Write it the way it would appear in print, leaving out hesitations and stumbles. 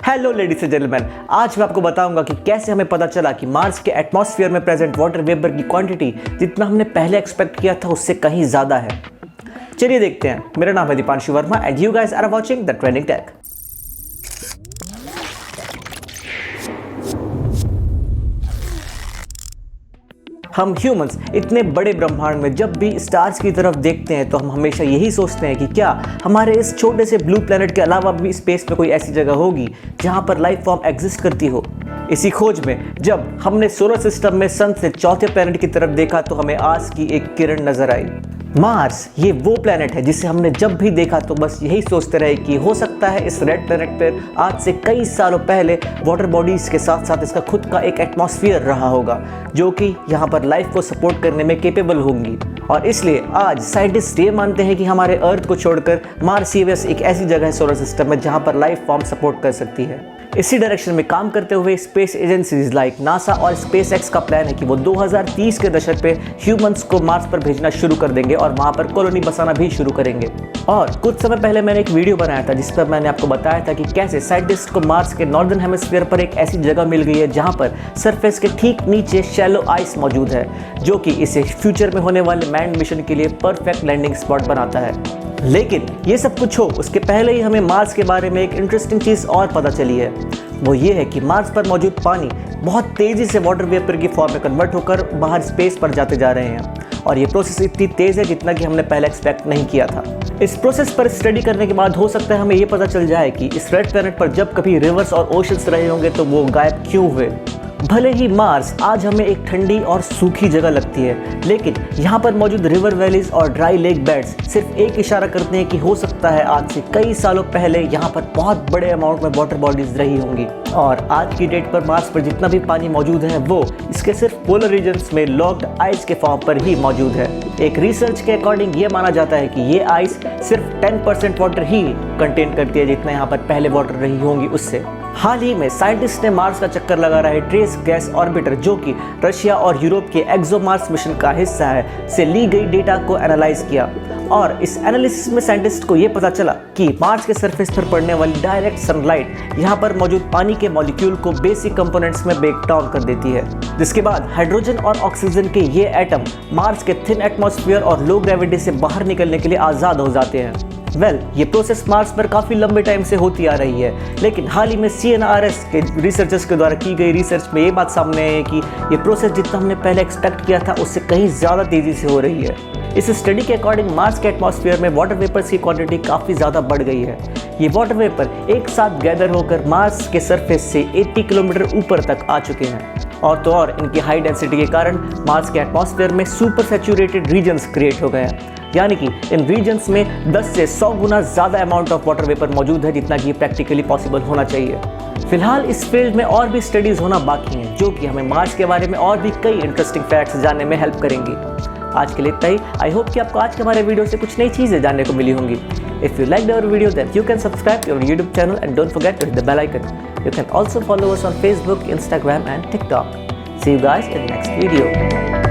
Hello ladies and gentleman, आज मैं आपको बताऊंगा कि कैसे हमें पता चला कि मार्स के एटमॉस्फेयर में प्रेजेंट वाटर वेपर की क्वांटिटी जितना हमने पहले एक्सपेक्ट किया था उससे कहीं ज़्यादा है। चलिए देखते हैं। मेरा नाम है Deepanshu Verma and you guys are watching the trending tech. हम ह्यूमंस इतने बड़े ब्रह्मांड में जब भी स्टार्स की तरफ देखते हैं तो हम हमेशा यही सोचते हैं कि क्या हमारे इस छोटे से ब्लू प्लैनेट के अलावा भी स्पेस में कोई ऐसी जगह होगी जहां पर लाइफ फॉर्म एग्जिस्ट करती हो। इसी खोज में जब हमने सोलर सिस्टम में सन से चौथे प्लैनेट की तरफ देखा तो हमें आस की एक किरण नजर आई। मार्स ये वो प्लैनेट है जिसे हमने जब भी देखा तो बस यही सोचते रहे कि हो सकता है इस रेड प्लैनेट पर आज से कई सालों पहले वाटर बॉडीज के साथ साथ इसका खुद का एक एटमॉस्फेयर रहा होगा जो कि यहाँ पर लाइफ को सपोर्ट करने में केपेबल होंगी। और इसलिए आज साइंटिस्ट ये मानते हैं कि हमारे अर्थ को छोड़कर मार्स ही बस एक ऐसी जगह है सोलर सिस्टम में जहाँ पर लाइफ फॉर्म सपोर्ट कर सकती है। इसी डायरेक्शन में काम करते हुए स्पेस एजेंसीज लाइक नासा और स्पेस एक्स का प्लान है कि वो 2030 के दशक पे ह्यूमंस को मार्स पर भेजना शुरू कर देंगे और वहां पर कॉलोनी बसाना भी शुरू करेंगे। और कुछ समय पहले मैंने एक वीडियो बनाया था जिस पर मैंने आपको बताया था कि कैसे साइंटिस्ट को मार्स के नॉर्दर्न हेमिस्फीयर पर एक ऐसी जगह मिल गई है जहां पर सरफेस के ठीक नीचे शैलो आइस मौजूद है जो कि इसे फ्यूचर में होने वाले मैन मिशन के लिए परफेक्ट लैंडिंग स्पॉट बनाता है। लेकिन ये सब कुछ हो उसके पहले ही हमें मार्स के बारे में एक इंटरेस्टिंग चीज़ और पता चली है। वो ये है कि मार्स पर मौजूद पानी बहुत तेज़ी से वाटर वेपर की फॉर्म में कन्वर्ट होकर बाहर स्पेस पर जाते जा रहे हैं और ये प्रोसेस इतनी तेज़ है जितना कि हमने पहले एक्सपेक्ट नहीं किया था। इस प्रोसेस पर स्टडी करने के बाद हो सकता है हमें ये पता चल जाए कि इस रेड प्लैनेट पर जब कभी रिवर्स और ओशंस रहे होंगे तो वो गायब क्यों हुए। भले ही मार्स आज हमें एक ठंडी और सूखी जगह लगती है लेकिन यहाँ पर मौजूद रिवर वैलीज और ड्राई लेक बेड्स सिर्फ एक इशारा करते हैं कि हो सकता है आज से कई सालों पहले यहाँ पर बहुत बड़े अमाउंट में वाटर बॉडीज रही होंगी। और आज की डेट पर मार्स पर जितना भी पानी मौजूद है वो इसके सिर्फ पोलर रीजन्स में लॉक्ड आइस के फॉर्म पर ही मौजूद है। एक रिसर्च के अकॉर्डिंग ये माना जाता है कि ये आइस सिर्फ 10% वाटर ही कंटेन करती है जितना यहाँ पर पहले वाटर रही होंगी उससे। हाल ही में साइंटिस्ट ने मार्स का चक्कर लगा रहे ट्रेस गैस ऑर्बिटर जो कि रशिया और यूरोप के एक्सोमार्स मिशन का हिस्सा है से ली गई डेटा को एनालाइज किया और इस एनालिसिस में साइंटिस्ट को यह पता चला कि मार्स के सरफेस पर पड़ने वाली डायरेक्ट सनलाइट यहाँ पर मौजूद पानी के मॉलिक्यूल को बेसिक कंपोनेंट्स में ब्रेक डाउन कर देती है जिसके बाद हाइड्रोजन और ऑक्सीजन के ये एटम मार्स के थिन एटमॉस्फेयर और लो ग्रेविटी से बाहर निकलने के लिए आज़ाद हो जाते हैं। ये प्रोसेस मार्स पर काफ़ी लंबे टाइम से होती आ रही है लेकिन हाल ही में CNRS के रिसर्चर्स के द्वारा की गई रिसर्च में ये बात सामने आई है कि ये प्रोसेस जितना हमने पहले एक्सपेक्ट किया था उससे कहीं ज़्यादा तेज़ी से हो रही है। इस स्टडी के अकॉर्डिंग मार्स के एटमॉस्फेयर में वाटर वेपर्स की क्वांटिटी काफ़ी ज़्यादा बढ़ गई है। ये वाटर वेपर एक साथ गैदर होकर मार्स के सरफेस से 80 किलोमीटर ऊपर तक आ चुके हैं और तो और इनकी हाई डेंसिटी के कारण मार्स के एटमॉस्फेयर में सुपर सैचुरेटेड रीजन्स क्रिएट हो गए हैं यानी कि इन रीजन्स में 10 से 100 गुना ज़्यादा अमाउंट ऑफ वाटर वेपर मौजूद है जितना कि प्रैक्टिकली पॉसिबल होना चाहिए। फिलहाल इस फील्ड में और भी स्टडीज़ होना बाकी हैं जो कि हमें मार्स के बारे में और भी कई इंटरेस्टिंग फैक्ट्स जानने में हेल्प करेंगी। आज के लिए इतना ही। आई होप कि आपको आज के हमारे वीडियो से कुछ नई चीज़ें जानने को मिली होंगी। If you like our video then you can subscribe to our YouTube channel and don't forget to hit the bell icon. You can also follow us on Facebook, Instagram and TikTok. See you guys in the next video.